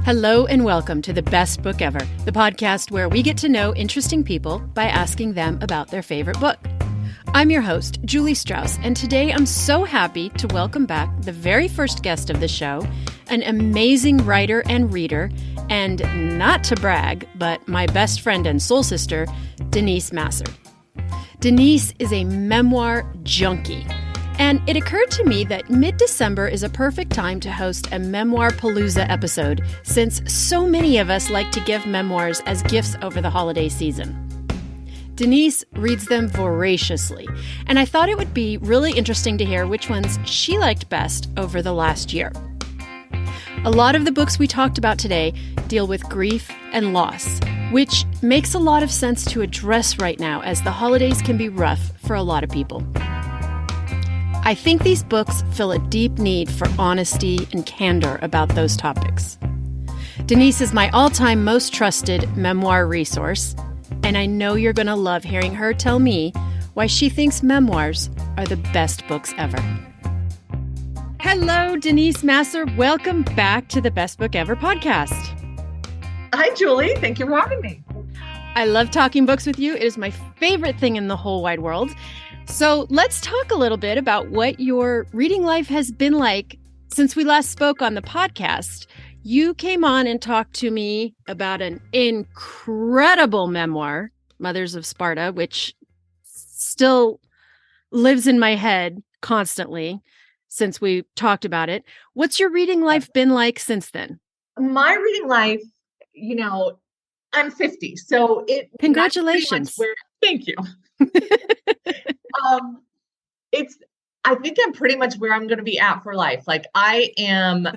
Hello and welcome to The Best Book Ever, the podcast where we get to know interesting people by asking them about their favorite book. I'm your host, Julie Strauss, and today I'm so happy to welcome back the very first guest of the show, an amazing writer and reader, and not to brag, but my best friend and soul sister, Denise Massar. Denise is a memoir junkie. And it occurred to me that mid-December is a perfect time to host a Memoir-Palooza episode, since so many of us like to give memoirs as gifts over the holiday season. Denise reads them voraciously, and I thought it would be really interesting to hear which ones she liked best over the last year. A lot of the books we talked about today deal with grief and loss, which makes a lot of sense to address right now as the holidays can be rough for a lot of people. I think these books fill a deep need for honesty and candor about those topics. Denise is my all-time most trusted memoir resource, and I know you're going to love hearing her tell me why she thinks memoirs are the best books ever. Hello, Denise Massar. Welcome back to the Best Book Ever podcast. Hi, Julie. Thank you for having me. I love talking books with you. It is my favorite thing in the whole wide world. So let's talk a little bit about what your reading life has been like since we last spoke on the podcast. You came on and talked to me about an incredible memoir, Mothers of Sparta, which still lives in my head constantly since we talked about it. What's your reading life been like since then? My reading life, I'm 50, so Congratulations. Thank you. I think I'm pretty much where I'm going to be at for life. Like, I am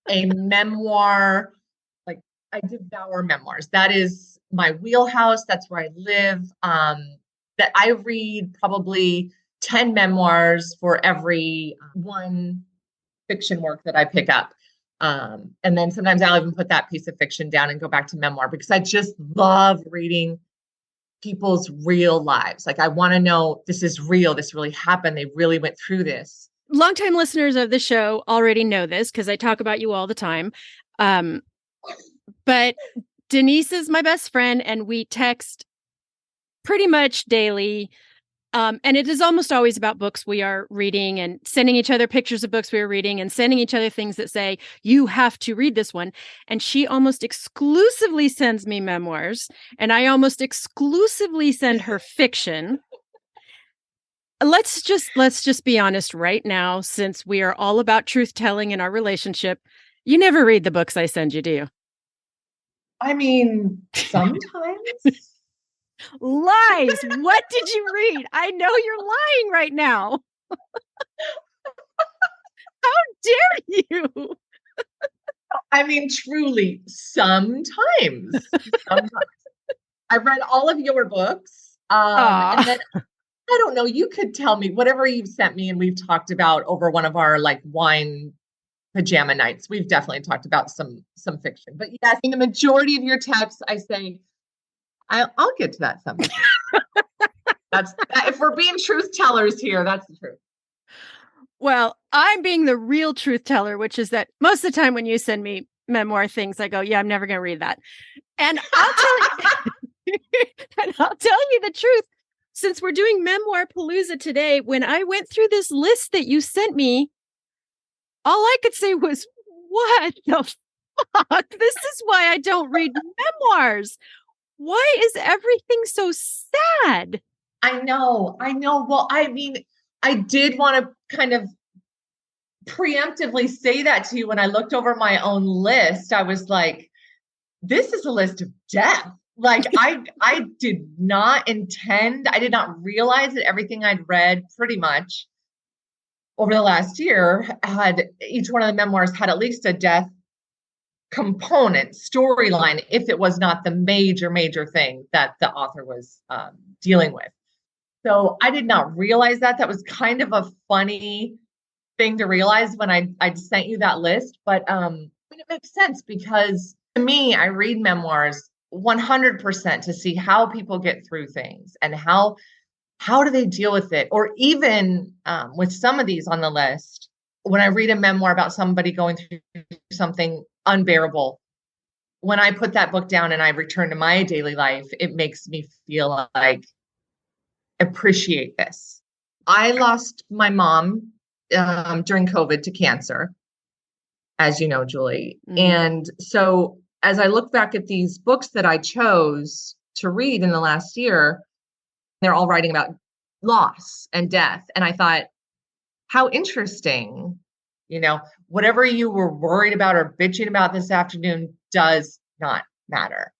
a memoir, I devour memoirs. That is my wheelhouse. That's where I live. That I read probably 10 memoirs for every one fiction work that I pick up. And then sometimes I'll even put that piece of fiction down and go back to memoir because I just love reading people's real lives. Like, I want to know this is real. This really happened. They really went through this. Longtime listeners of the show already know this because I talk about you all the time. But Denise is my best friend and we text pretty much daily. And it is almost always about books we are reading and sending each other pictures of books we are reading and sending each other things that say, you have to read this one. And she almost exclusively sends me memoirs and I almost exclusively send her fiction. Let's just be honest right now, since we are all about truth telling in our relationship. You never read the books I send you, do you? I mean, sometimes. Lies. What did you read? I know you're lying right now. How dare you? I mean, truly, sometimes. I've read all of your books. And then, I don't know, you could tell me whatever you've sent me and we've talked about over one of our wine pajama nights. We've definitely talked about some fiction. But yes, in the majority of your texts, I say, I'll get to that someday. If we're being truth tellers here, that's the truth. Well, I'm being the real truth teller, which is that most of the time when you send me memoir things, I go, yeah, I'm never going to read that. And I'll tell you the truth. Since we're doing Memoir-Palooza today, when I went through this list that you sent me, all I could say was, what the fuck? This is why I don't read memoirs. Why is everything so sad? I know. Well, I mean, I did want to kind of preemptively say that to you when I looked over my own list. I was like, this is a list of death. I did not I did not realize that everything I'd read pretty much over the last year each one of the memoirs had at least a death component, storyline, if it was not the major thing that the author was dealing with. So I did not realize that. That was kind of a funny thing to realize when I sent you that list. But it makes sense because to me, I read memoirs 100% to see how people get through things and how do they deal with it? Or even with some of these on the list, when I read a memoir about somebody going through something unbearable, when I put that book down and I return to my daily life, it makes me feel like appreciate this. I lost my mom during COVID to cancer, as you know, Julie. And so as I look back at these books that I chose to read in the last year, they're all writing about loss and death. And I thought, how interesting, whatever you were worried about or bitching about this afternoon does not matter.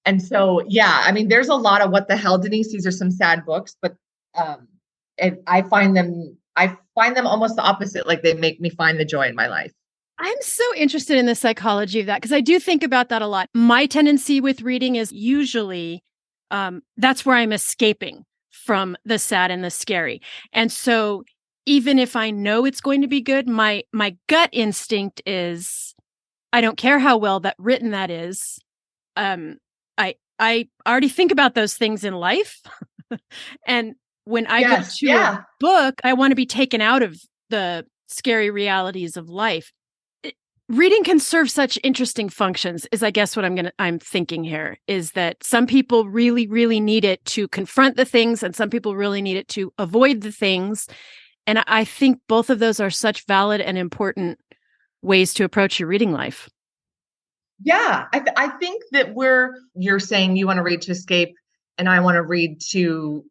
And so, yeah, I mean, there's a lot of what the hell, Denise. These are some sad books, but I find them almost the opposite. Like they make me find the joy in my life. I'm so interested in the psychology of that because I do think about that a lot. My tendency with reading is usually that's where I'm escaping from the sad and the scary. And so even if I know it's going to be good, my gut instinct is I don't care how well written that is. I already think about those things in life. And when I get to a book, I want to be taken out of the scary realities of life. Reading can serve such interesting functions is I guess what I'm thinking here is that some people really, really need it to confront the things and some people really need it to avoid the things. And I think both of those are such valid and important ways to approach your reading life. Yeah, I think that you're saying you want to read to escape and I want to read to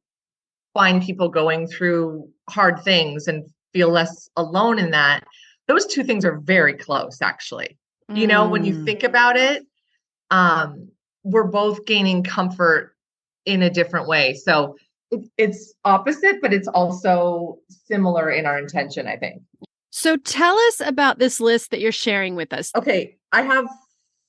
find people going through hard things and feel less alone in that. Those two things are very close, actually. When you think about it, we're both gaining comfort in a different way. So it's opposite, but it's also similar in our intention, I think. So tell us about this list that you're sharing with us. Okay, I have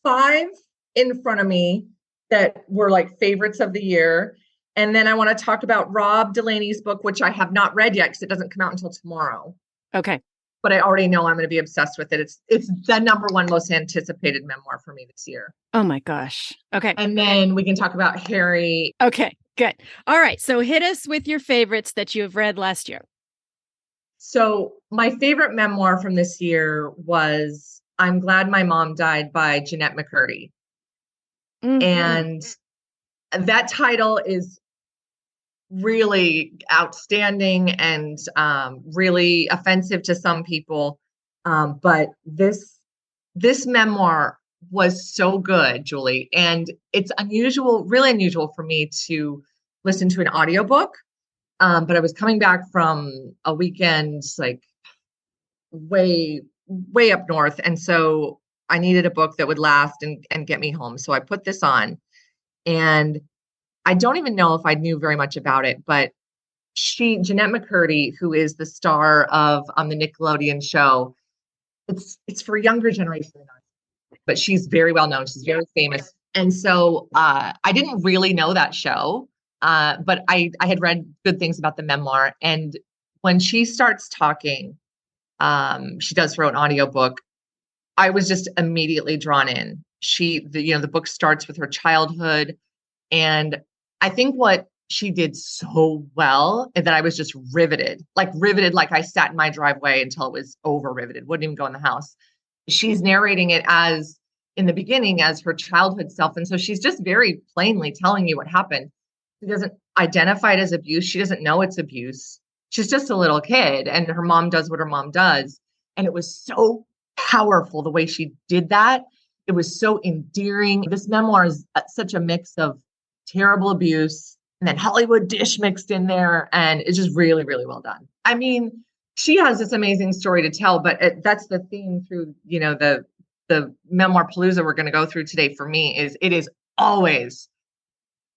5 in front of me that were like favorites of the year. And then I want to talk about Rob Delaney's book, which I have not read yet because it doesn't come out until tomorrow. Okay. But I already know I'm going to be obsessed with it. It's the number one most anticipated memoir for me this year. Oh my gosh. Okay. And then we can talk about Harry. Okay, good. All right. So hit us with your favorites that you have read last year. So my favorite memoir from this year was I'm Glad My Mom Died by Jeanette McCurdy. Mm-hmm. And that title is really outstanding and really offensive to some people. But this memoir was so good, Julie. And it's really unusual for me to listen to an audiobook. But I was coming back from a weekend, like way, way up north. And so I needed a book that would last and get me home. So I put this on and I don't even know if I knew very much about it, but Jeanette McCurdy, who is the star of the Nickelodeon show, it's for a younger generation than us, but she's very well known. She's very famous. And so I didn't really know that show, but I had read good things about the memoir. And when she starts talking, she does her own audiobook. I was just immediately drawn in. The book starts with her childhood. And I think what she did so well is that I was just riveted, like I sat in my driveway until it was over riveted, wouldn't even go in the house. She's narrating it as in the beginning as her childhood self. And so she's just very plainly telling you what happened. She doesn't identify it as abuse. She doesn't know it's abuse. She's just a little kid and her mom does what her mom does. And it was so powerful the way she did that. It was so endearing. This memoir is such a mix of terrible abuse and then Hollywood dish mixed in there. And it's just really, really well done. I mean, she has this amazing story to tell, but that's the theme through, the Memoir-Palooza we're going to go through today for me is it is always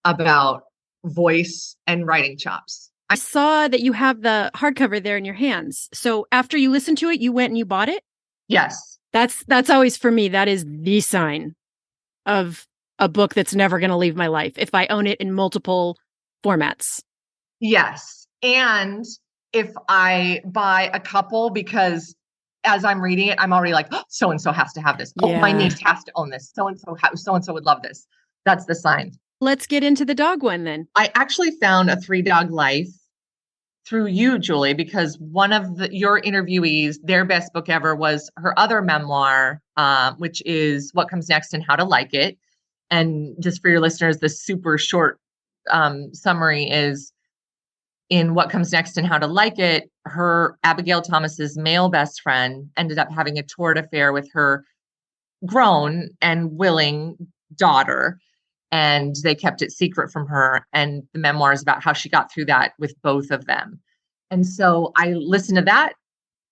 about voice and writing chops. I saw that you have the hardcover there in your hands. So after you listened to it, you went and you bought it? Yes. That's always for me. That is the sign of a book that's never going to leave my life if I own it in multiple formats. Yes. And if I buy a couple, because as I'm reading it, I'm already like, oh, so-and-so has to have this. Oh, my niece has to own this. So-and-so would love this. That's the sign. Let's get into the dog one then. I actually found a 3-Dog Life through you, Julie, because one of your interviewees, their best book ever was her other memoir, which is What Comes Next and How to Like It. And just for your listeners, the super short summary is, in What Comes Next and How to Like It, her Abigail Thomas's male best friend ended up having a torrid affair with her grown and willing daughter, and they kept it secret from her. And the memoir is about how she got through that with both of them. And so I listened to that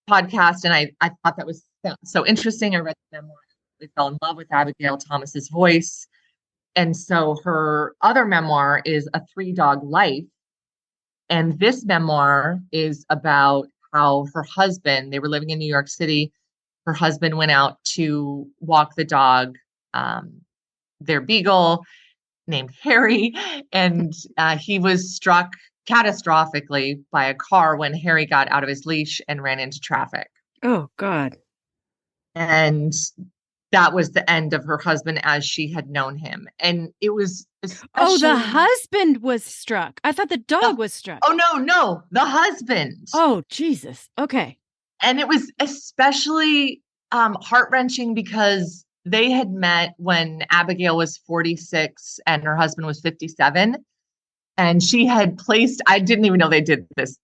podcast, and I thought that was so interesting. I read the memoir, I fell in love with Abigail Thomas's voice. And so her other memoir is A Three Dog Life. And this memoir is about how her husband, they were living in New York City. Her husband went out to walk the dog, their beagle named Harry, and he was struck catastrophically by a car when Harry got out of his leash and ran into traffic. Oh, God. And that was the end of her husband as she had known him. And it was Oh, the husband was struck. I thought the dog was struck. Oh, no, the husband. Oh, Jesus. Okay. And it was especially heart-wrenching because they had met when Abigail was 46 and her husband was 57. And she had placed, I didn't even know they did this.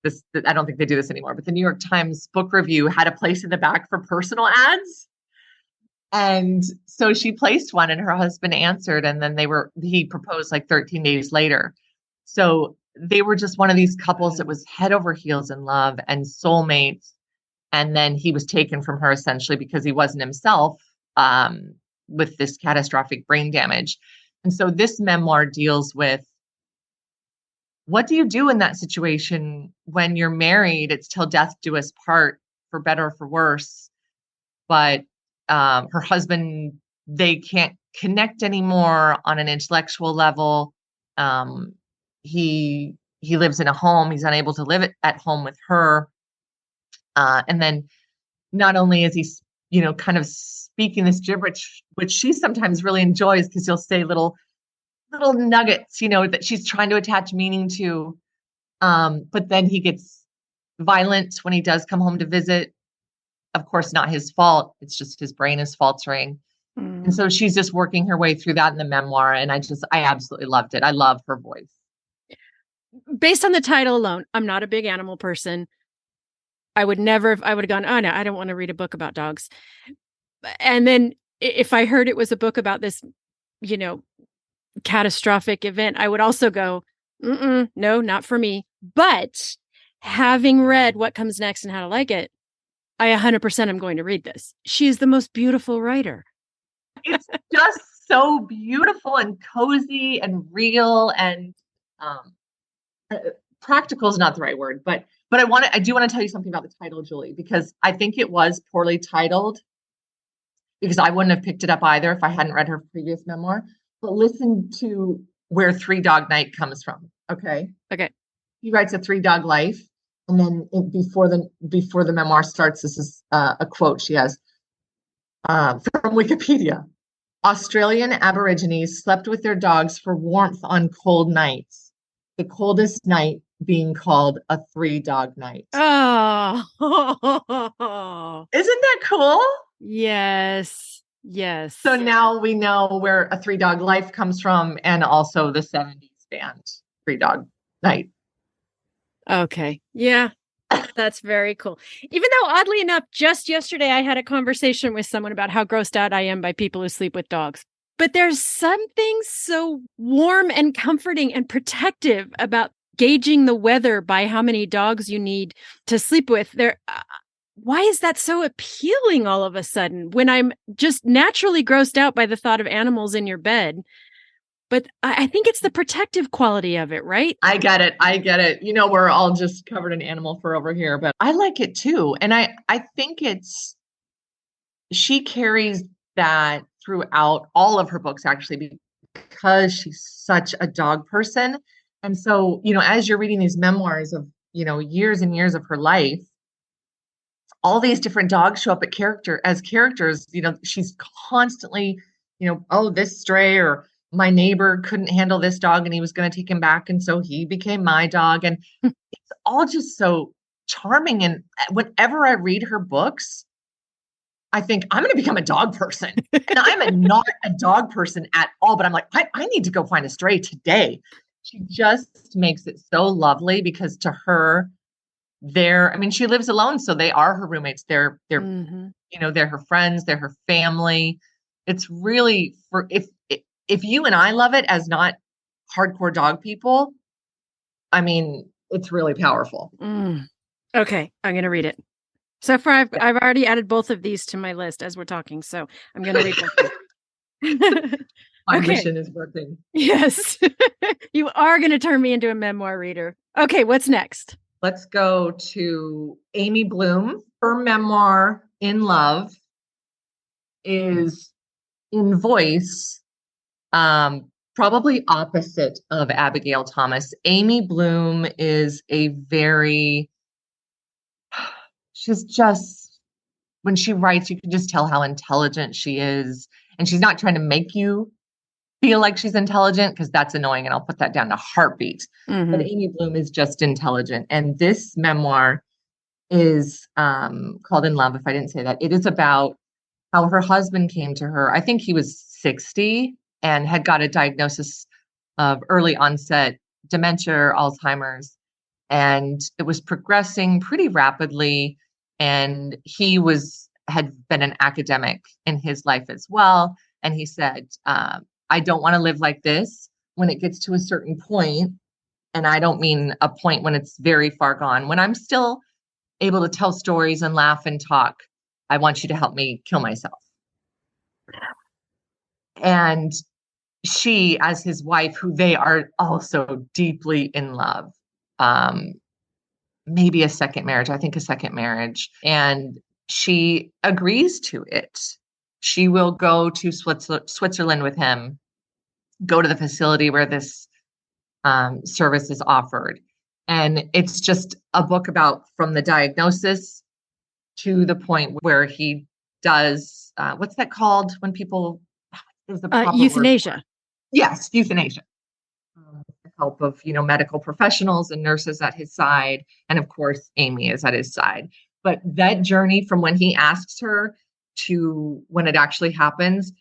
I don't think they do this anymore, but the New York Times book review had a place in the back for personal ads. And so she placed one and her husband answered, and then he proposed like 13 days later. So they were just one of these couples that was head over heels in love and soulmates. And then he was taken from her essentially because he wasn't himself, with this catastrophic brain damage. And so this memoir deals with, what do you do in that situation when you're married? It's till death do us part, for better or for worse. But her husband, they can't connect anymore on an intellectual level. He lives in a home. He's unable to live at home with her. And then not only is he, kind of speaking this gibberish, which she sometimes really enjoys because he'll say little nuggets, that she's trying to attach meaning to. But then he gets violent when he does come home to visit. Of course, not his fault. It's just his brain is faltering. And so she's just working her way through that in the memoir. And I absolutely loved it. I love her voice. Based on the title alone, I'm not a big animal person. I would have gone, oh no, I don't want to read a book about dogs. And then if I heard it was a book about this, catastrophic event, I would also go, no, not for me. But having read What Comes Next and How to Like It, I 100% am going to read this. She is the most beautiful writer. It's just so beautiful and cozy and real, and practical is not the right word, but I do want to tell you something about the title, Julie, because I think it was poorly titled, because I wouldn't have picked it up either if I hadn't read her previous memoir. But listen to where Three Dog Night comes from. Okay. He writes A Three Dog Life. And then before the memoir starts, this is a quote she has from Wikipedia. Australian Aborigines slept with their dogs for warmth on cold nights, the coldest night being called a three-dog night. Oh. Isn't that cool? Yes. So now we know where A Three Dog Life comes from, and also the 70s band Three Dog Night. Okay. Yeah. That's very cool. Even though, oddly enough, just yesterday I had a conversation with someone about how grossed out I am by people who sleep with dogs. But there's something so warm and comforting and protective about gauging the weather by how many dogs you need to sleep with. Why is that so appealing all of a sudden when I'm just naturally grossed out by the thought of animals in your bed? But I think it's the protective quality of it, right? I get it. We're all just covered in animal fur over here, but I like it too. And I think she carries that throughout all of her books, actually, because she's such a dog person. And so, as you're reading these memoirs of, years and years of her life, all these different dogs show up as characters. She's constantly, oh, this stray, or my neighbor couldn't handle this dog and he was going to take him back. And so he became my dog. And it's all just so charming. And whenever I read her books, I think I'm going to become a dog person. And not a dog person at all, but I'm like, I need to go find a stray today. She just makes it so lovely because to her, she lives alone. So they are her roommates. They're they're her friends, they're her family. It's really if you and I love it as not hardcore dog people, it's really powerful. Okay. I'm going to read it. So far, I've already added both of these to my list as we're talking. So I'm going to read both. My mission is working. Yes. You are going to turn me into a memoir reader. Okay. What's next? Let's go to Amy Bloom. Her memoir, In Love, is in voice, probably opposite of Abigail Thomas. Amy Bloom is she's just, when she writes, you can just tell how intelligent she is. And she's not trying to make you feel like she's intelligent, because that's annoying. And I'll put that down to heartbeat. But Amy Bloom is just intelligent. And this memoir is called In Love, if I didn't say that. It is about how her husband came to her. I think he was 60 and had got a diagnosis of early onset dementia or Alzheimer's. And it was progressing pretty rapidly. And he had been an academic in his life as well. And he said, I don't want to live like this when it gets to a certain point. And I don't mean a point when it's very far gone. When I'm still able to tell stories and laugh and talk, I want you to help me kill myself. And she, as his wife, who they are also deeply in love, maybe a second marriage, I think a second marriage. And she agrees to it. She will go to Switzerland with him, go to the facility where this service is offered. And it's just a book about from the diagnosis to the point where he does, what's that called when people, is the proper euthanasia. Word? Yes, euthanasia. With the help of, medical professionals and nurses at his side. And of course, Amy is at his side. But that journey from when he asks her to when it actually happens,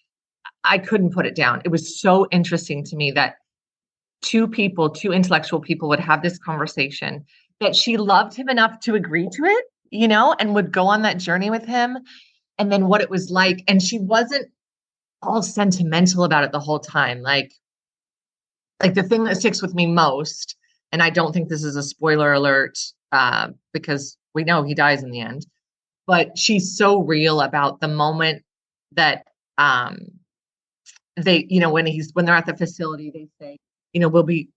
I couldn't put it down. It was so interesting to me that two intellectual people would have this conversation, that she loved him enough to agree to it, and would go on that journey with him. And then what it was like. And she wasn't all sentimental about it the whole time. Like the thing that sticks with me most, and I don't think this is a spoiler alert, because we know he dies in the end, but she's so real about the moment that they, when they're at the facility, they say, he'll be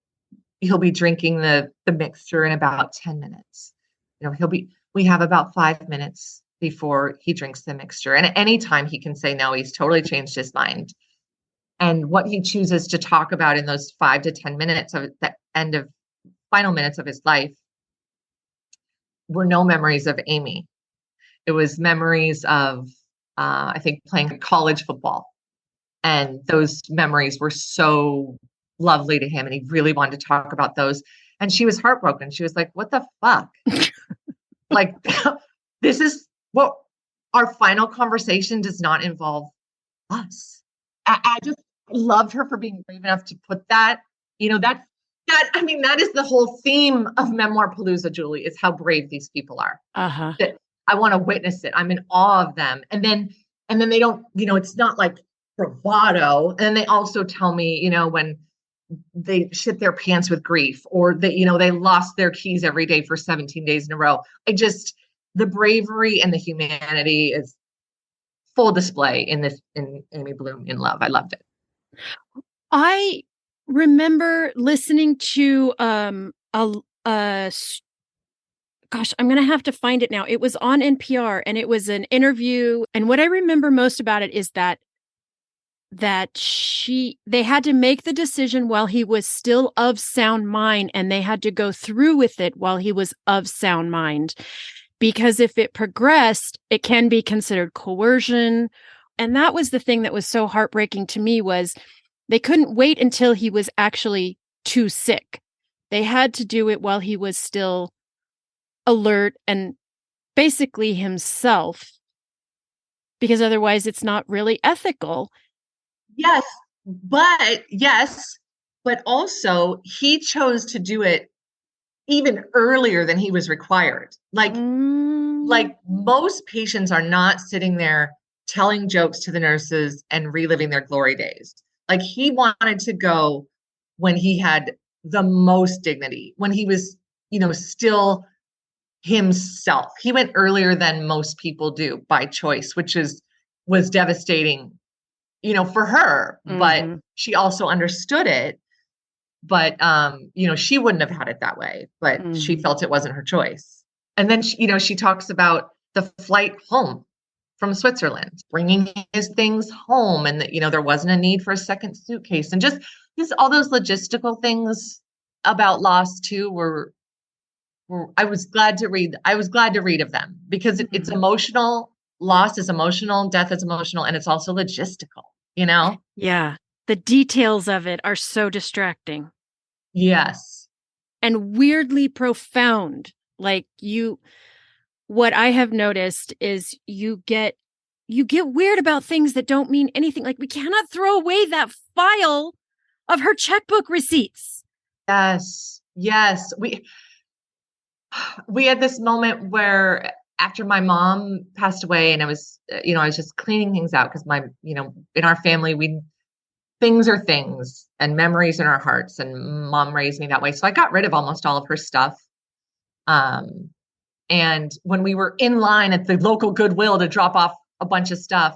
drinking the mixture in about 10 minutes. We have about 5 minutes before he drinks the mixture. And at any time he can say no, he's totally changed his mind. And what he chooses to talk about in those 5 to 10 minutes of the final minutes of his life were no memories of Amy. It was memories of, I think, playing college football. And those memories were so lovely to him. And he really wanted to talk about those. And she was heartbroken. She was like, what the fuck? Like, this is what our final conversation does not involve us. I just loved her for being brave enough to put that, that is the whole theme of Memoir-Palooza, Julie, is how brave these people are. That I want to witness it. I'm in awe of them. And then they don't, it's not like bravado. And they also tell me, when they shit their pants with grief, or they lost their keys every day for 17 days in a row. The bravery and the humanity is full display in Amy Bloom in Love. I loved it. I remember listening to gosh, I'm going to have to find it now. It was on NPR and it was an interview. And what I remember most about it is that they had to make the decision while he was still of sound mind, and they had to go through with it while he was of sound mind, because if it progressed, it can be considered coercion. And that was the thing that was so heartbreaking to me, was They couldn't wait until he was actually too sick. They had to do it while he was still alert and basically himself, because otherwise it's not really ethical. Yes, but also he chose to do it even earlier than he was required. Like most patients are not sitting there telling jokes to the nurses and reliving their glory days. Like he wanted to go when he had the most dignity, when he was, still himself. He went earlier than most people do by choice, which was devastating, for her, but she also understood it. But, she wouldn't have had it that way, but she felt it wasn't her choice. And then, she talks about the flight home from Switzerland, bringing his things home, and that, there wasn't a need for a second suitcase, and just all those logistical things about loss too were I was glad to read of them, because it's emotional. Loss is emotional, death is emotional, and it's also logistical, Yeah. The details of it are so distracting. Yes. And weirdly profound. Like what I have noticed is you get weird about things that don't mean anything. Like, we cannot throw away that file of her checkbook receipts. Yes. Yes. We had this moment where, after my mom passed away, and I was just cleaning things out, because in our family, things are things and memories in our hearts, and mom raised me that way. So I got rid of almost all of her stuff. And when we were in line at the local Goodwill to drop off a bunch of stuff,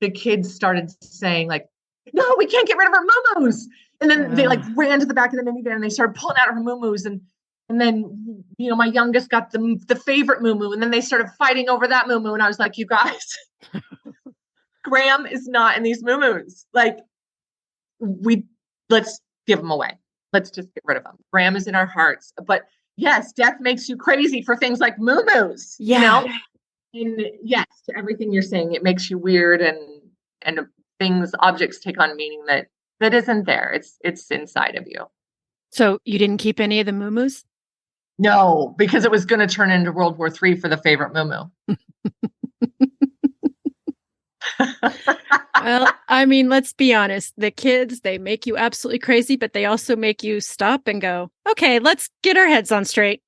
the kids started saying, like, "No, we can't get rid of her moo-moos." And then they ran to the back of the minivan and they started pulling out her moo-moos. And then, my youngest got the favorite moo-moo, and then they started fighting over that moo-moo. And I was like, "You guys, Graham is not in these moo-moos. Like, let's give them away. Let's just get rid of them. Graham is in our hearts." But yes, death makes you crazy for things like moo-moos, And yes, to everything you're saying, it makes you weird, and objects take on meaning that isn't there. It's inside of you. So you didn't keep any of the moo-moos? No, because it was going to turn into World War III for the favorite moo-moo. Well, I mean, let's be honest. The kids, they make you absolutely crazy, but they also make you stop and go, okay, let's get our heads on straight.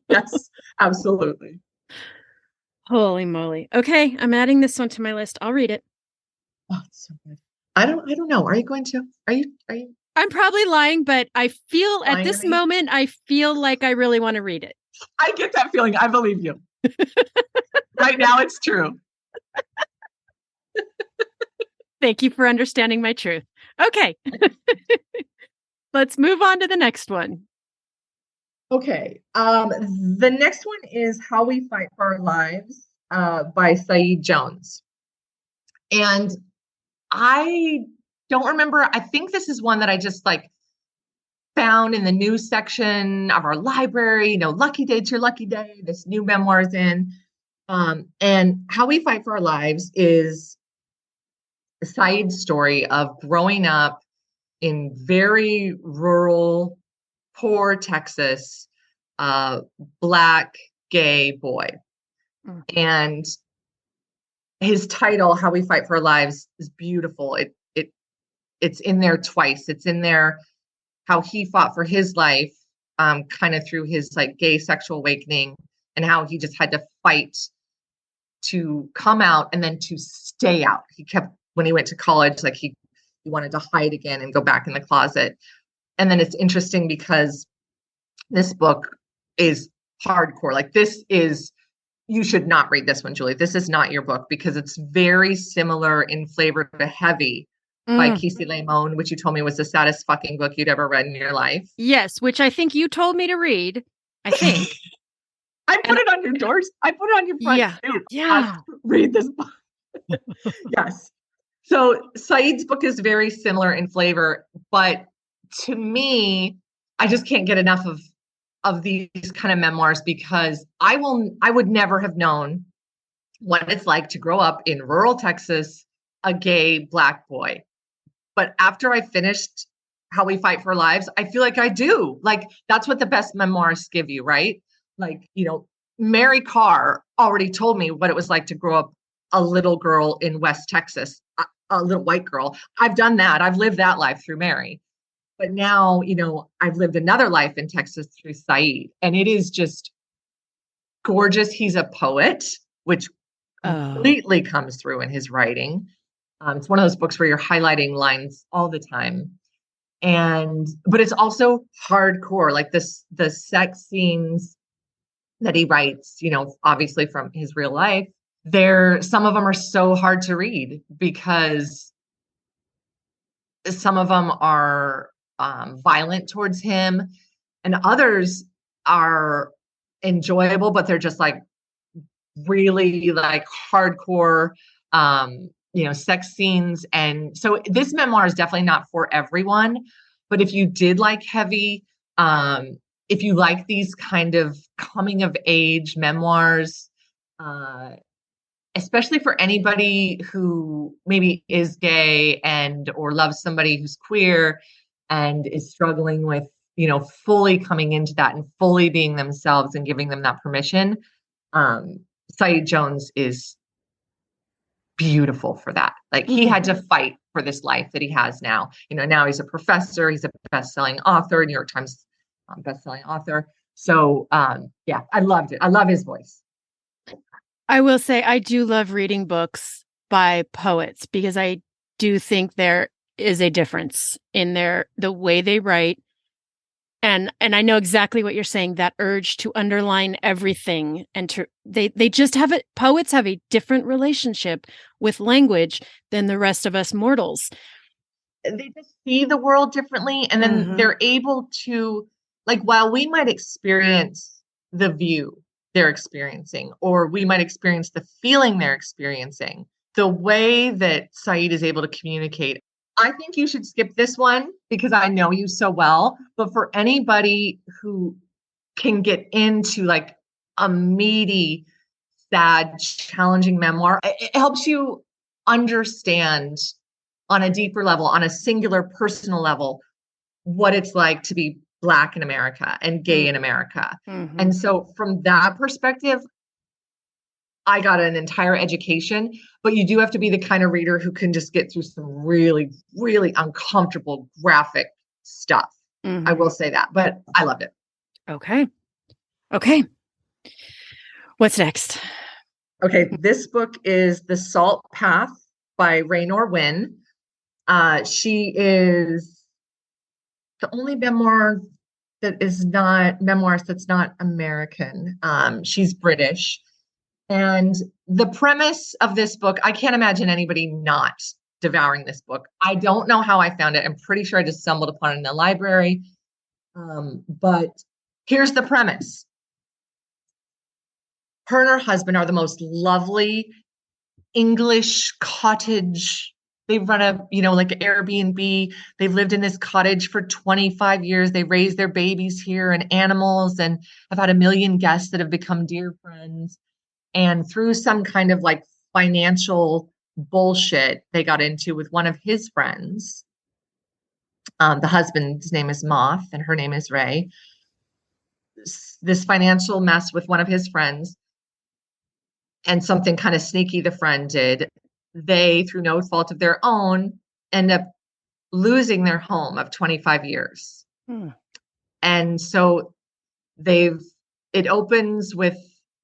Yes, absolutely. Holy moly. Okay, I'm adding this one to my list. I'll read it. Oh, it's so good. I don't know. Are you going to? Are you? I'm probably lying, but I feel at this moment, I feel like I really want to read it. I get that feeling. I believe you. Right now, it's true. Thank you for understanding my truth. Okay. Let's move on to the next one. Okay. The next one is How We Fight for Our Lives by Saeed Jones. And I don't remember. I think this is one that I just found in the news section of our library. Lucky Day, it's your lucky day. This new memoir's in. And How We Fight for Our Lives is Saeed's story of growing up in very rural, poor Texas, Black gay boy. And his title, How We Fight for Our Lives, is beautiful. It's in there twice. It's in there how he fought for his life, kind of through his gay sexual awakening, and how he just had to fight to come out and then to stay out. He kept, when he went to college, he wanted to hide again and go back in the closet. And then it's interesting because this book is hardcore. You should not read this one, Julie. This is not your book, because it's very similar in flavor to Heavy by Kisi Lemon, which you told me was the saddest fucking book you'd ever read in your life. Yes, which I think you told me to read. I think. I put it on your doors. I put it on your front too. Yeah. Read this book. Yes. So Saeed's book is very similar in flavor, but to me, I just can't get enough of these kind of memoirs, because I would never have known what it's like to grow up in rural Texas, a gay Black boy. But after I finished How We Fight for Our Lives, I feel like I do. Like, that's what the best memoirs give you, right? Like, Mary Carr already told me what it was like to grow up a little girl in West Texas, a little white girl. I've done that. I've lived that life through Mary. But now, I've lived another life in Texas through Said, and it is just gorgeous. He's a poet, which completely comes through in his writing. It's one of those books where you're highlighting lines all the time. But it's also hardcore, like the sex scenes that he writes, obviously from his real life. Some of them are so hard to read because some of them are violent towards him, and others are enjoyable, but they're just like really like hardcore, sex scenes. And so this memoir is definitely not for everyone, but if you did like heavy, if you like these kind of coming of age memoirs, especially for anybody who maybe is gay or loves somebody who's queer and is struggling with, fully coming into that and fully being themselves and giving them that permission. Said Jones is beautiful for that. Like, he had to fight for this life that he has now. Now he's a professor, he's a best-selling author, New York Times best-selling author. So yeah, I loved it. I love his voice. I will say I do love reading books by poets because I do think there is a difference in the way they write. And I know exactly what you're saying, that urge to underline everything and they just have it. Poets have a different relationship with language than the rest of us mortals. They just see the world differently. And then they're able to, like, while we might experience the view they're experiencing, or we might experience the feeling they're experiencing, the way that Said is able to communicate, I think you should skip this one because I know you so well. But for anybody who can get into like a meaty, sad, challenging memoir, it helps you understand on a deeper level, on a singular personal level, what it's like to be Black in America and gay in America. And so from that perspective, I got an entire education, but you do have to be the kind of reader who can just get through some really, really uncomfortable graphic stuff. I will say that, but I loved it. Okay. What's next? Okay. This book is The Salt Path by Raynor Wynn. She is the only memoirs that's not American. She's British. And the premise of this book, I can't imagine anybody not devouring this book. I don't know how I found it. I'm pretty sure I just stumbled upon it in the library. But here's the premise. Her and her husband are the most lovely English cottage. They run like an Airbnb. They've lived in this cottage for 25 years. They raise their babies here and animals, and have had 1 million guests that have become dear friends. And through some kind of like financial bullshit they got into with one of his friends, the husband's name is Moth and her name is Ray. This financial mess with one of his friends and something kind of sneaky the friend did, they, through no fault of their own, end up losing their home of 25 years. And so it opens with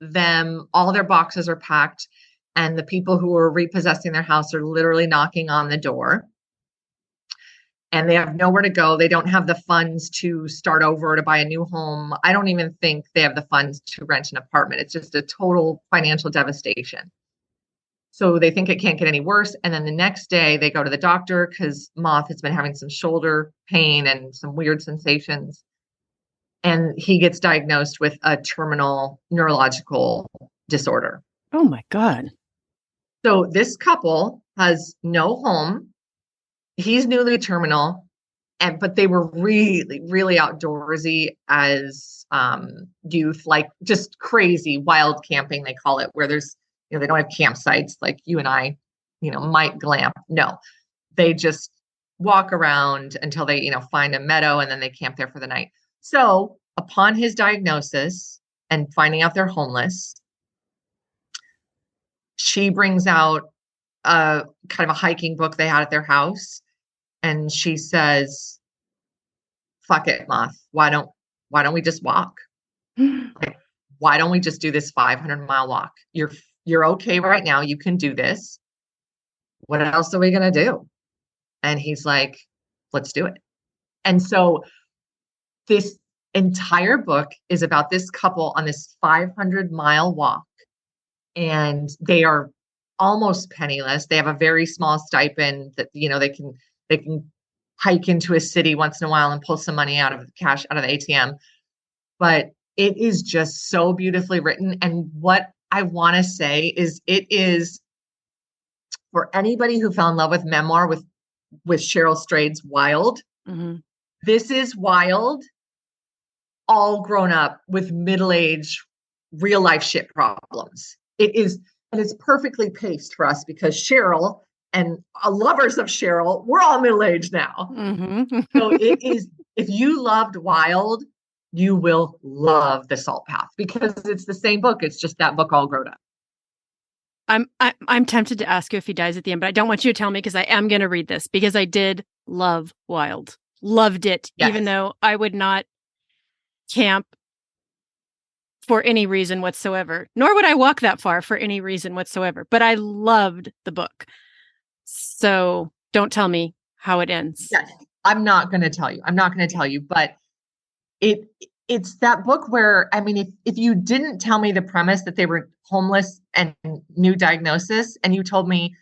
them, all their boxes are packed, and the people who are repossessing their house are literally knocking on the door. And they have nowhere to go. They don't have the funds to start over, to buy a new home. I don't even think they have the funds to rent an apartment. It's just a total financial devastation. So they think it can't get any worse. And then the next day they go to the doctor because Moth has been having some shoulder pain and some weird sensations. And he gets diagnosed with a terminal neurological disorder. Oh my God. So this couple has no home. He's newly terminal, but they were really, really outdoorsy as youth, like just crazy wild camping, they call it, where there's, they don't have campsites like you and I, might glamp. No, they just walk around until they, find a meadow, and then they camp there for the night. So upon his diagnosis and finding out they're homeless, she brings out a kind of a hiking book they had at their house. And she says, fuck it, Moth. Why don't we just walk? Like, why don't we just do this 500-mile walk? You're okay right now. You can do this. What else are we going to do? And he's like, let's do it. And so this entire book is about this couple on this 500-mile walk. And they are almost penniless. They have a very small stipend that, they can hike into a city once in a while and pull some money out of the cash out of the ATM. But it is just so beautifully written. And what I want to say is it is for anybody who fell in love with memoir with Cheryl Strayed's Wild. Mm-hmm. This is Wild, all grown up with middle-aged real life shit problems. It is, and it's perfectly paced for us because Cheryl and lovers of Cheryl, we're all middle-aged now. Mm-hmm. So it is, if you loved Wild, you will love The Salt Path because it's the same book. It's just that book all grown up. I'm tempted to ask you if he dies at the end, but I don't want you to tell me because I am going to read this because I did love Wild. Loved it, yes. Even though I would not camp for any reason whatsoever, nor would I walk that far for any reason whatsoever. But I loved the book. So don't tell me how it ends. Yes, I'm not going to tell you. But it's that book where, I mean, if you didn't tell me the premise that they were homeless and new diagnosis, and you told me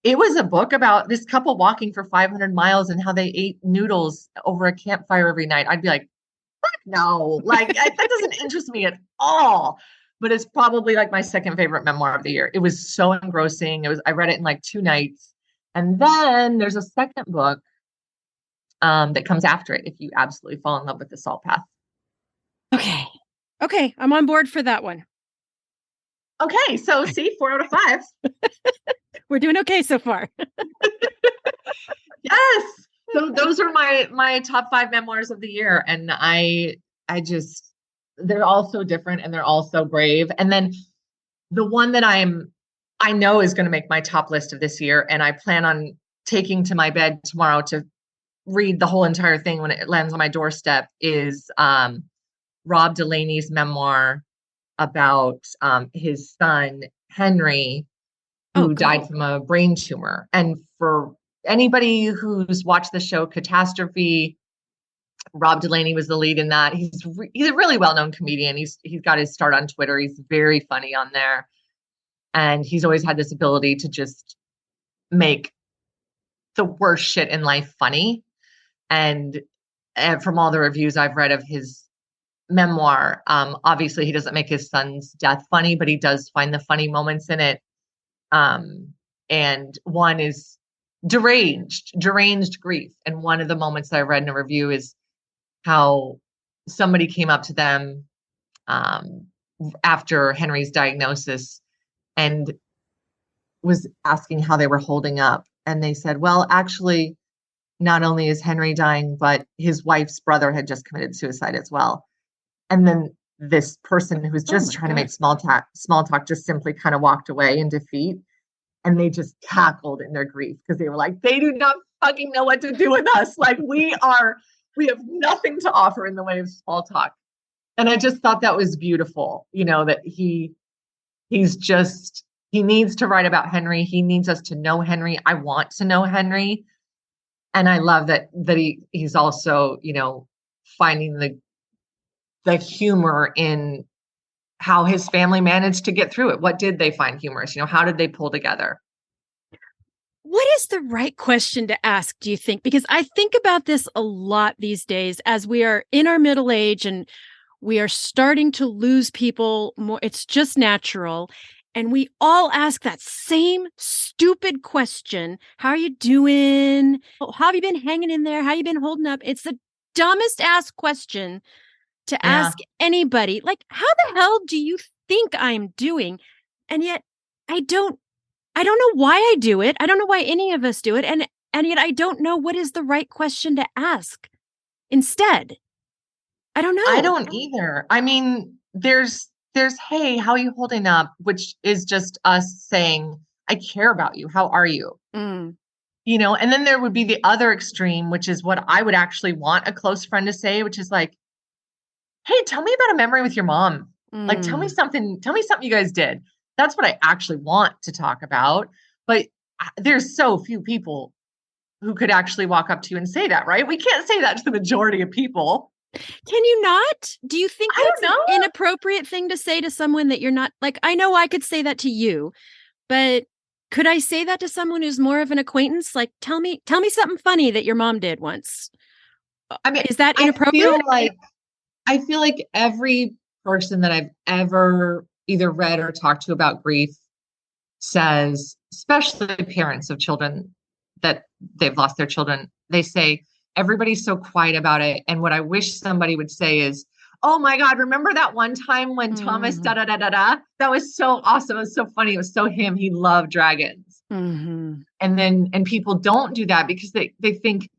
it was a book about this couple walking for 500 miles and how they ate noodles over a campfire every night, I'd be like, fuck no, like that doesn't interest me at all. But it's probably like my second favorite memoir of the year. It was so engrossing. I read it in like 2 nights. And then there's a second book that comes after it if you absolutely fall in love with The Salt Path. Okay. I'm on board for that one. Okay. So see, 4 out of 5. We're doing okay so far. Yes. So those are my top 5 memoirs of the year. And I just, they're all so different and they're all so brave. And then the one that I know is going to make my top list of this year, and I plan on taking to my bed tomorrow to read the whole entire thing when it lands on my doorstep, is Rob Delaney's memoir about his son, Henry, who died from a brain tumor. And for anybody who's watched the show Catastrophe, Rob Delaney was the lead in that. He's a really well-known comedian. He's got his start on Twitter. He's very funny on there. And he's always had this ability to just make the worst shit in life funny. And from all the reviews I've read of his memoir, obviously he doesn't make his son's death funny, but he does find the funny moments in it. And one is deranged grief. And one of the moments that I read in a review is how somebody came up to them after Henry's diagnosis and was asking how they were holding up. And they said, well, actually, not only is Henry dying, but his wife's brother had just committed suicide as well. And then this person who was just trying to make small talk just simply kind of walked away in defeat. And they just cackled in their grief because they were like, they do not fucking know what to do with us. Like we have nothing to offer in the way of small talk. And I just thought that was beautiful, that he needs to write about Henry. He needs us to know Henry. I want to know Henry. And I love that he's also, finding the humor in how his family managed to get through it. What did they find humorous? How did they pull together? What is the right question to ask, do you think? Because I think about this a lot these days as we are in our middle age and we are starting to lose people more. It's just natural. And we all ask that same stupid question. How are you doing? How have you been hanging in there? How have you been holding up? It's the dumbest ass question to ask anybody. Like, how the hell do you think I'm doing? And yet I don't know why I do it. I don't know why any of us do it. And And yet I don't know what is the right question to ask instead. I don't know. I don't either. I mean, there's, hey, how are you holding up? Which is just us saying, I care about you. How are you? Mm. And then there would be the other extreme, which is what I would actually want a close friend to say, which is like, hey, tell me about a memory with your mom. Like, tell me something you guys did. That's what I actually want to talk about. But there's so few people who could actually walk up to you and say that, right? We can't say that to the majority of people. Can you not? Do you think I that's don't know. an inappropriate thing to say to someone that you're not like? I know I could say that to you, but could I say that to someone who's more of an acquaintance? Like, tell me something funny that your mom did once. I mean, is that inappropriate? I feel like every person that I've ever either read or talked to about grief says, especially parents of children that they've lost their children, they say, everybody's so quiet about it. And what I wish somebody would say is, oh my God, remember that one time when Thomas da-da-da-da-da? That was so awesome. It was so funny. It was so him. He loved dragons. Mm-hmm. And people don't do that because they think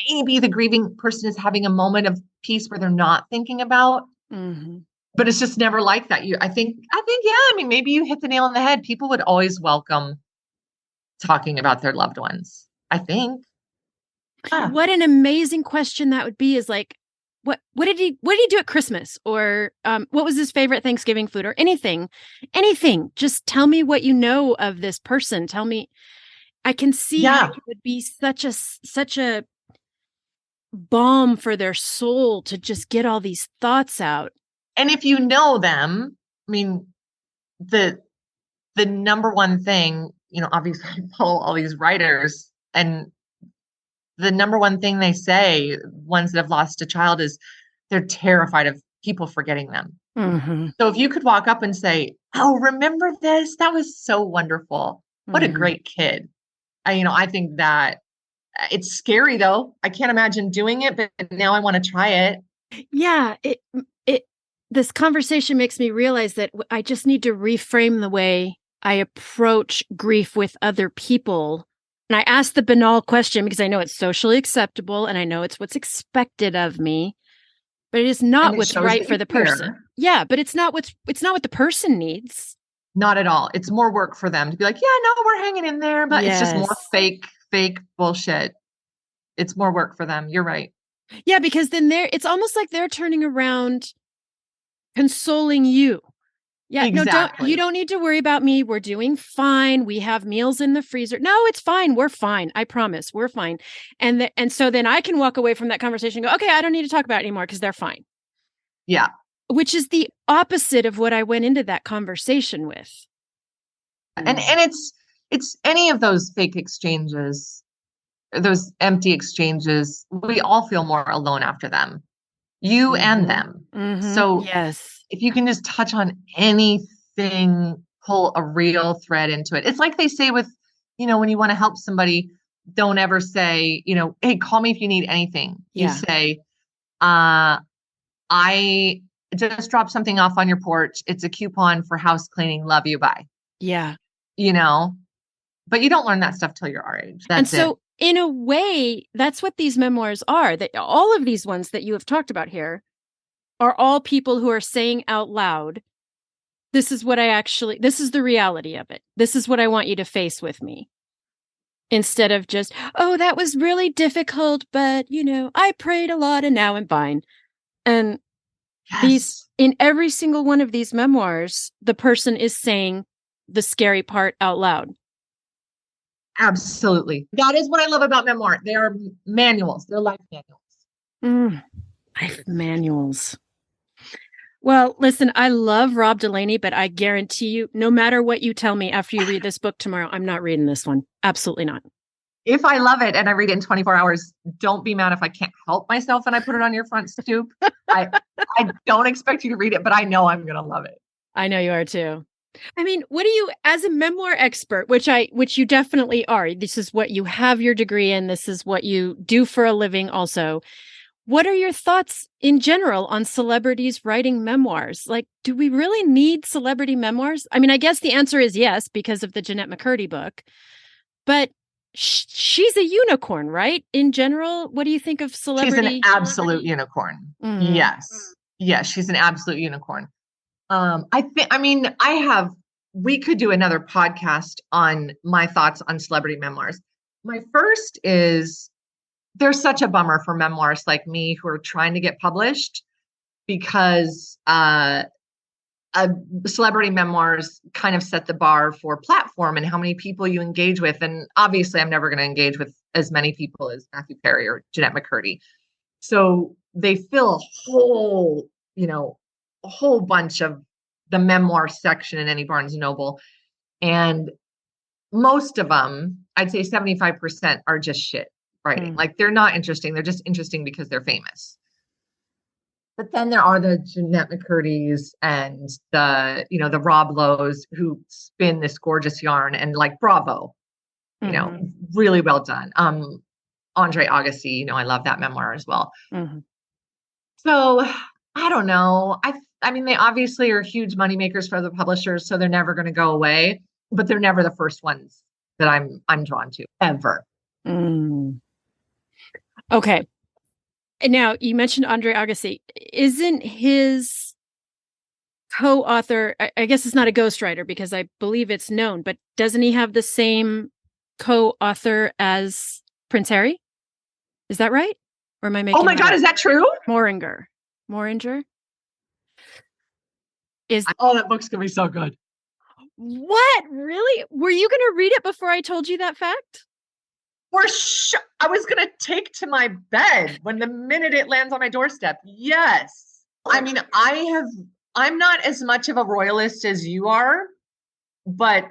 maybe the grieving person is having a moment of peace where they're not thinking about, but it's just never like that. I think, yeah, I mean, maybe you hit the nail on the head. People would always welcome talking about their loved ones, I think. What an amazing question that would be, is like, what did he do at Christmas? Or what was his favorite Thanksgiving food, or anything? Just tell me what you know of this person. Tell me. I can see how it would be such a balm for their soul to just get all these thoughts out. And if you know them, I mean, the number one thing, obviously I follow all these writers, and the number one thing they say, ones that have lost a child, is they're terrified of people forgetting them. Mm-hmm. So if you could walk up and say, oh, remember this? That was so wonderful. What a great kid. I think that it's scary though. I can't imagine doing it, but now I want to try it. Yeah. This conversation makes me realize that I just need to reframe the way I approach grief with other people. And I ask the banal question because I know it's socially acceptable and I know it's what's expected of me, but it is not what's right for the person. Yeah, but it's not what the person needs. Not at all. It's more work for them to be like, yeah, no, we're hanging in there, but It's just more fake bullshit. It's more work for them. You're right. Yeah, because then it's almost like they're turning around consoling you. Yeah, exactly. No, you don't need to worry about me. We're doing fine. We have meals in the freezer. No, it's fine. We're fine. I promise. We're fine. And so then I can walk away from that conversation and go, okay, I don't need to talk about it anymore because they're fine. Yeah. Which is the opposite of what I went into that conversation with. And it's any of those fake exchanges, those empty exchanges, we all feel more alone after them. You and them. So yes, if you can just touch on anything, pull a real thread into it. It's like they say with, when you want to help somebody, don't ever say, hey, call me if you need anything. You say, I just dropped something off on your porch. It's a coupon for house cleaning. Love you. Bye. Yeah. But you don't learn that stuff till you're our age. That's it. In a way, that's what these memoirs are. That all of these ones that you have talked about here are all people who are saying out loud, this is the reality of it. This is what I want you to face with me. Instead of just, oh, that was really difficult, but I prayed a lot and now I'm fine. And in every single one of these memoirs, the person is saying the scary part out loud. Absolutely. That is what I love about memoir. They are manuals. They're life manuals. Life manuals. Well, listen, I love Rob Delaney, but I guarantee you, no matter what you tell me after you read this book tomorrow, I'm not reading this one. Absolutely not. If I love it and I read it in 24 hours, don't be mad if I can't help myself and I put it on your front stoop. I don't expect you to read it, but I know I'm going to love it. I know you are too. I mean, what do you, as a memoir expert, which you definitely are, this is what you have your degree in, this is what you do for a living also. What are your thoughts in general on celebrities writing memoirs? Like, do we really need celebrity memoirs? I mean, I guess the answer is yes, because of the Jeanette McCurdy book. But she's a unicorn, right? In general, what do you think of celebrity? She's an absolute unicorn. Mm-hmm. Yes. Yes, she's an absolute unicorn. We could do another podcast on my thoughts on celebrity memoirs. My first is there's such a bummer for memoirs like me who are trying to get published because celebrity memoirs kind of set the bar for platform and how many people you engage with. And obviously I'm never going to engage with as many people as Matthew Perry or Jeanette McCurdy. So they fill a whole bunch of the memoir section in any Barnes & Noble. And most of them, I'd say 75% are just shit writing. Like they're not interesting. They're just interesting because they're famous. But then there are the Jeanette McCurdy's and the Rob Lowe's who spin this gorgeous yarn and like, bravo, really well done. Andre Agassi, I love that memoir as well. Mm-hmm. So I don't know. I mean, they obviously are huge moneymakers for other publishers, so they're never going to go away, but they're never the first ones that I'm drawn to ever. Mm. Okay. And now you mentioned Andre Agassi. Isn't his co-author, I guess it's not a ghostwriter because I believe it's known, but doesn't he have the same co-author as Prince Harry? Is that right? Or am I making? Oh my God, is that true? Moringer. That book's gonna be so good. What? Really? Were you gonna read it before I told you that fact? I was gonna take to my bed when the minute it lands on my doorstep. Yes. I mean, I'm not as much of a royalist as you are, but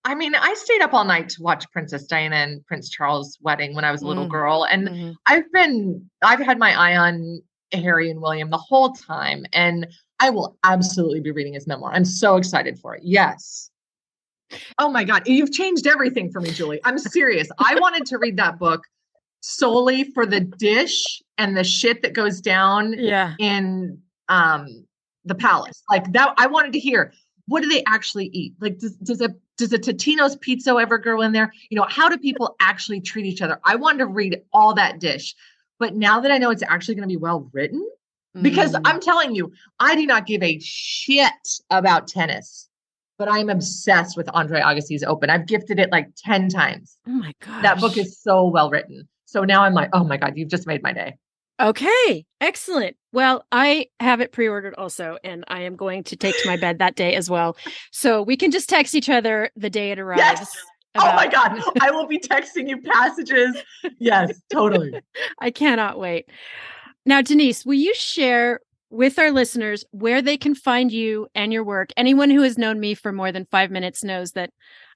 I mean, I stayed up all night to watch Princess Diana and Prince Charles' wedding when I was a little girl. And I've had my eye on Harry and William the whole time. And I will absolutely be reading his memoir. I'm so excited for it. Yes. Oh my God. You've changed everything for me, Julie. I'm serious. I wanted to read that book solely for the dish and the shit that goes down in the palace. Like that, I wanted to hear, what do they actually eat? Like, does a Totino's pizza ever go in there? How do people actually treat each other? I wanted to read all that dish. But now that I know it's actually going to be well written, because I'm telling you, I do not give a shit about tennis, but I'm obsessed with Andre Agassi's Open. I've gifted it like 10 times. Oh my gosh. That book is so well written. So now I'm like, oh my God, you've just made my day. Okay, excellent. Well, I have it pre-ordered also, and I am going to take to my bed that day as well. So we can just text each other the day it arrives. Yes. Oh my God. I will be texting you passages. Yes, totally. I cannot wait. Now, Denise, will you share with our listeners where they can find you and your work? Anyone who has known me for more than 5 minutes knows that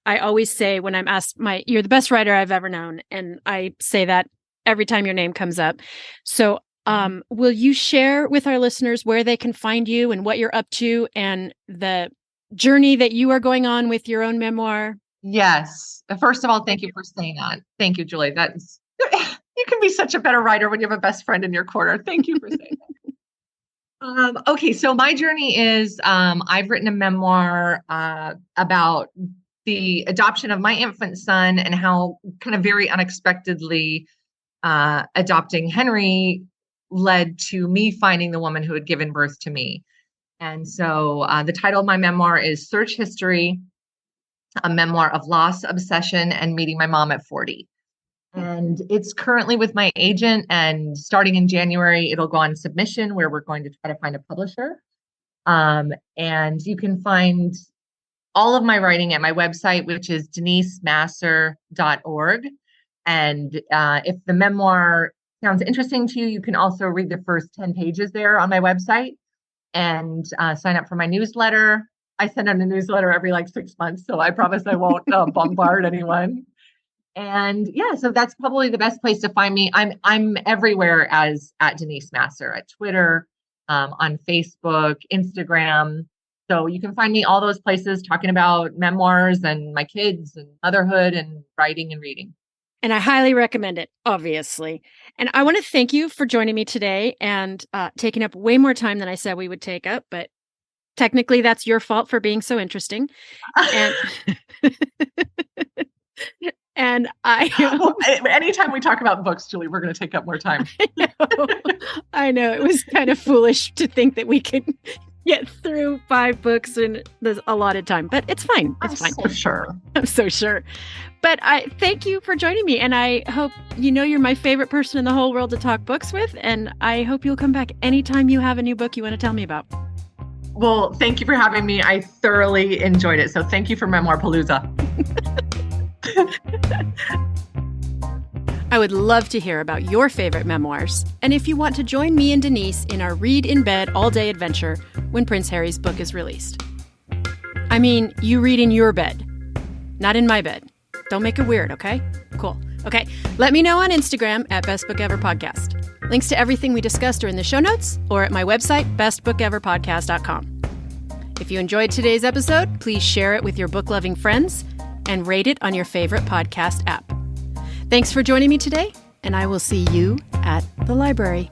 I always say when I'm asked, you're the best writer I've ever known. And I say that every time your name comes up. So will you share with our listeners where they can find you and what you're up to and the journey that you are going on with your own memoir? Yes. First of all, thank you for saying that. Thank you, Julie. You can be such a better writer when you have a best friend in your corner. Thank you for saying that. Okay. So my journey is, I've written a memoir about the adoption of my infant son and how kind of very unexpectedly adopting Henry led to me finding the woman who had given birth to me. And so the title of my memoir is Search History, a memoir of loss, obsession, and meeting my mom at 40. And it's currently with my agent, and starting in January, it'll go on submission where we're going to try to find a publisher. And you can find all of my writing at my website, which is denisemassar.org. And if the memoir sounds interesting to you, you can also read the first 10 pages there on my website and sign up for my newsletter. I send out a newsletter every 6 months, so I promise I won't bombard anyone. And yeah, so that's probably the best place to find me. I'm everywhere as at Denise Massar, at Twitter, on Facebook, Instagram. So you can find me all those places talking about memoirs and my kids and motherhood and writing and reading. And I highly recommend it, obviously. And I want to thank you for joining me today and taking up way more time than I said we would take up, but technically that's your fault for being so interesting. And Anytime we talk about books, Julie, we're going to take up more time. I know. It was kind of foolish to think that we could get through 5 books in this allotted time, but it's fine. It's fine. I'm so sure. I'm so sure. But I thank you for joining me, and I hope you're my favorite person in the whole world to talk books with, and I hope you'll come back anytime you have a new book you want to tell me about. Well, thank you for having me. I thoroughly enjoyed it. So thank you for Memoir-Palooza. I would love to hear about your favorite memoirs, and if you want to join me and Denise in our read in bed all day adventure when Prince Harry's book is released. I mean, you read in your bed, not in my bed. Don't make it weird, okay? Cool. Okay, let me know on Instagram at Best Book Ever Podcast. Links to everything we discussed are in the show notes or at my website, bestbookeverpodcast.com. If you enjoyed today's episode, please share it with your book-loving friends and rate it on your favorite podcast app. Thanks for joining me today, and I will see you at the library.